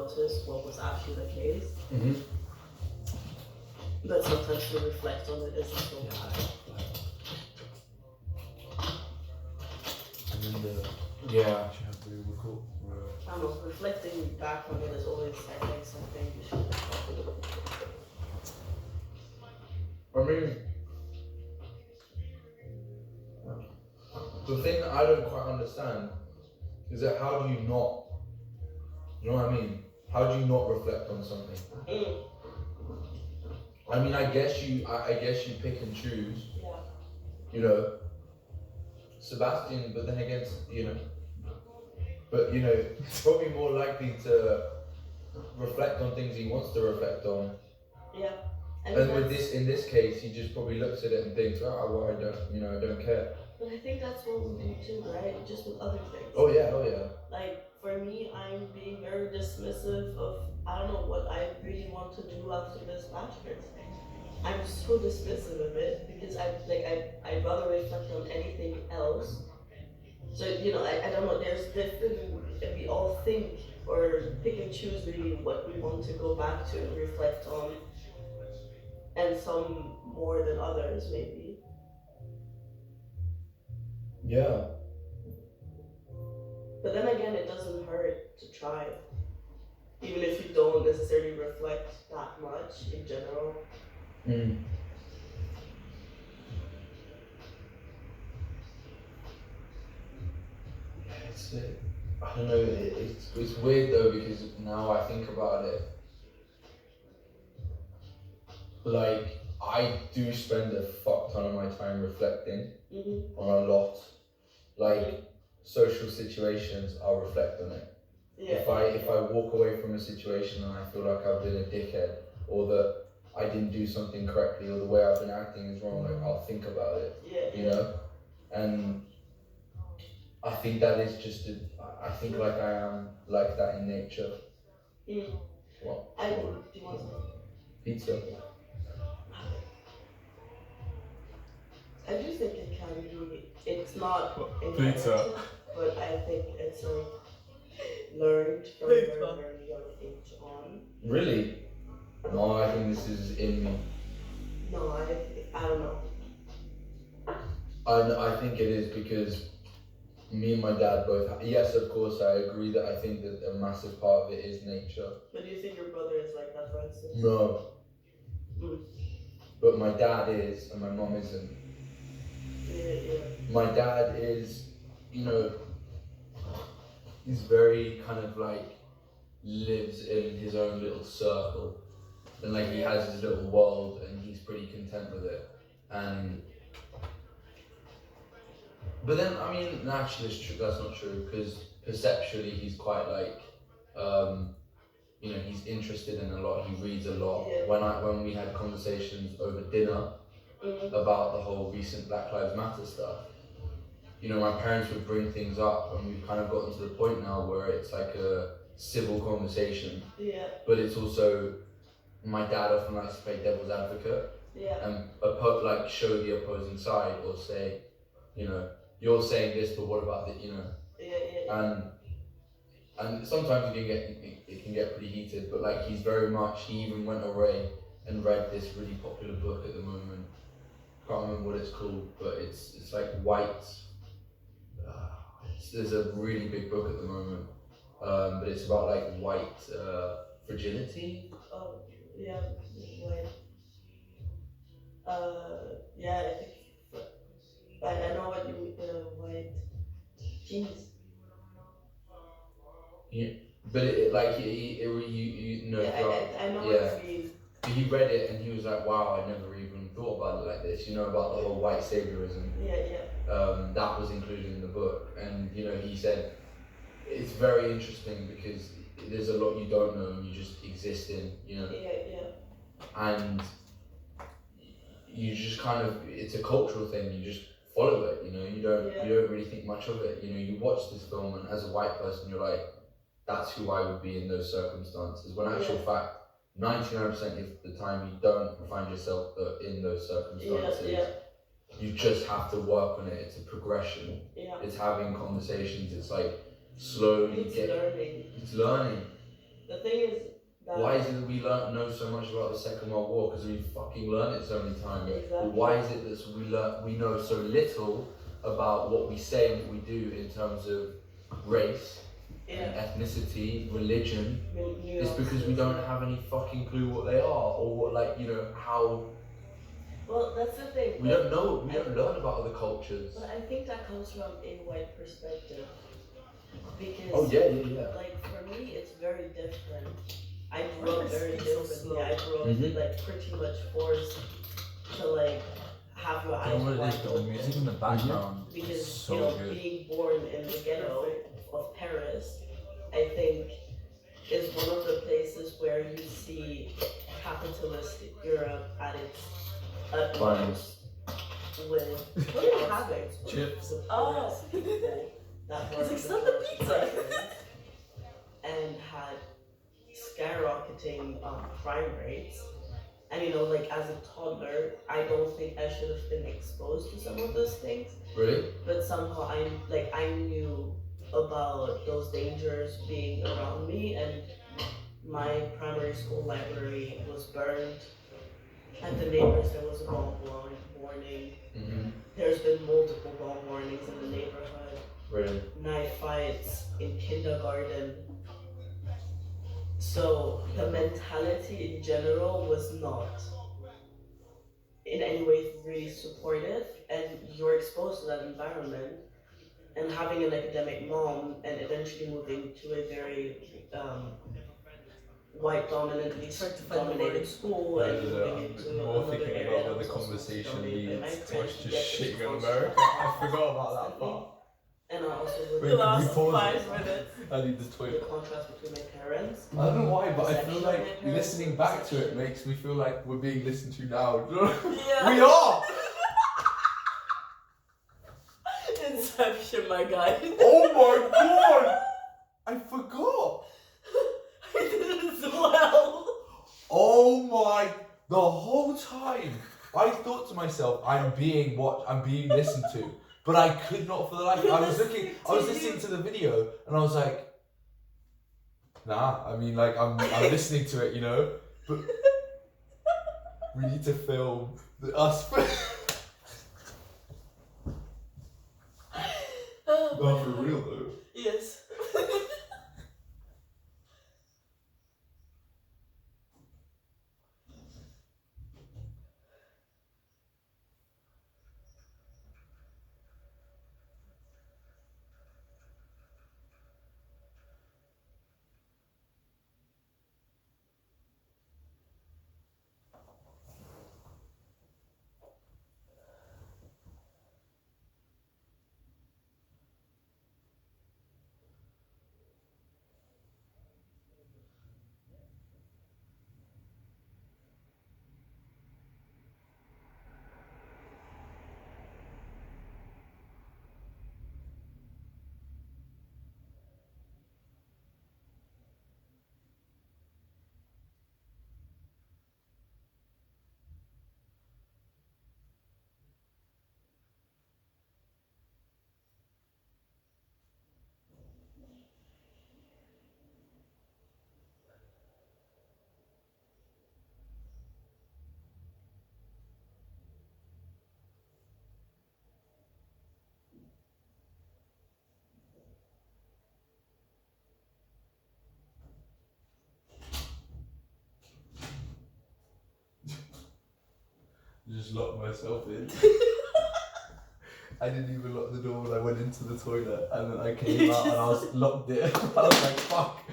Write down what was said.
notice what was actually the case. Mm-hmm. But sometimes to reflect on it isn't so bad. And then I don't know, reflecting back on it is always, I think, something you should do. I mean, the thing that I don't quite understand is that how do you not, you know what I mean? How do you not reflect on something? I mean, I guess you pick and choose. Yeah. You know, Sebastian, but then again, you know, but you know, he's probably more likely to reflect on things he wants to reflect on. Yeah. And with this, in this case, he just probably looks at it and thinks, oh, well, I don't care. But I think that's what we do too, right? Just with other things. Oh yeah. Like, for me, I'm being very dismissive of, I don't know what I really want to do after this bachelor's. I'm so dismissive of it because I'd rather reflect on anything else. So, you know, I don't know, there's different, we all think or pick and choose really what we want to go back to and reflect on, and some more than others, maybe. Yeah. But then again, it doesn't hurt to try, even if you don't necessarily reflect that much in general. Mm. I don't know, it's weird though, because now I think about it, like, I do spend a fuck ton of my time reflecting on a lot. Like, social situations, I'll reflect on it. Yeah. If I walk away from a situation and I feel like I've been a dickhead, or that I didn't do something correctly, or the way I've been acting is wrong, like, I'll think about it. Yeah. You know? And I think that is just I think like I am like that in nature. What? Do you want some? Pizza. I do think it can be, it's not Pizza. but I think it's learned from a very, very young age on. Really? No, I think this is in me. No, I don't know. I think it is because me and my dad both yes, of course, I agree that I think that a massive part of it is nature. But do you think your brother is like that, for instance? No. But my dad is, and my mom isn't. Yeah. My dad is, you know, he's very kind of like lives in his own little circle, and like he has his little world, and he's pretty content with it. And but then, I mean, actually, that's not true, because perceptually he's quite like, you know, he's interested in a lot. He reads a lot. Yeah. When we had conversations over dinner about the whole recent Black Lives Matter stuff, you know, my parents would bring things up, and we've kind of gotten to the point now where it's like a civil conversation. Yeah. But it's also, my dad often likes to play devil's advocate. Yeah. And like show the opposing side, or say, you know, you're saying this, but what about the, you know? Yeah. And sometimes it can get pretty heated. But like he even went away and read this really popular book at the moment. Can't remember what it's called, but it's like white. There's a really big book at the moment, but it's about like white fragility. Oh yeah, white. Yeah, I think. I know what you mean. White. Jeez. Yeah, but you know. Yeah, I know what you mean. He read it and he was like, wow, I never even thought about it like this, you know, about the whole white saviorism. Yeah. That was included in the book, and you know, he said it's very interesting because there's a lot you don't know and you just exist in, you know. Yeah. And you just kind of, it's a cultural thing, you just follow it, you know, you don't really think much of it, you know, you watch this film and as a white person you're like, that's who I would be in those circumstances, when actual fact 99% of the time you don't find yourself in those circumstances. Yeah. You just have to work on it. It's a progression. Yeah. It's having conversations. It's like slowly learning. It's learning. The thing Why is it that we know so much about the Second World War? Because we fucking learned it so many times. Exactly. But why is it that we know so little about what we say and what we do in terms of race, and ethnicity, religion? It's because we don't have any fucking clue what they are, or what, like, you know, how. Well, that's the thing. We don't know. We don't learn about other cultures. But I think that comes from a white perspective. Because, like, for me, it's very different. I grew up very differently. I grew up, like, pretty much forced to, like, have your eyes wide the open. music in the background. Because, so you know, good. being born in the ghetto of Paris, I think, is one of the places where you see capitalistic Europe at its utmost. With what do you have it? Chips. People that were the pizza and had skyrocketing crime rates. And you know, like, as a toddler, I don't think I should have been exposed to some of those things. Really? But somehow I knew about those dangers being around me, and my primary school library was burned. At the neighbors, there was a bomb warning. There's been multiple bomb warnings in the neighborhood. Really? Knife fights in kindergarten. So the mentality in general was not in any way really supportive, and you're exposed to that environment. And having an academic mom and eventually moving to a very white dominated school and moving into another area that the was also conversation dominated by leads to us migrants, just get shitting on exposed America. to I forgot about that part. And I also Wait, the can last we pause 5 it? minutes. I need the The toilet. contrast between my parents. I don't know why, but I feel Section like of my parents, listening back to it section. makes me feel like we're being listened to now. Yeah. We are! Inception, my guy. Oh my god! I forgot! I did it as well. Oh my! The whole time I thought to myself, I'm being listened to, but I could not for the life. I was listening to the video, and I was like, nah. I mean, like I'm listening to it, you know. But we need to film us. Not for real though. Yes. Just locked myself in. I didn't even lock the door when I went into the toilet, and then I came out and I was locked it. I was like, fuck.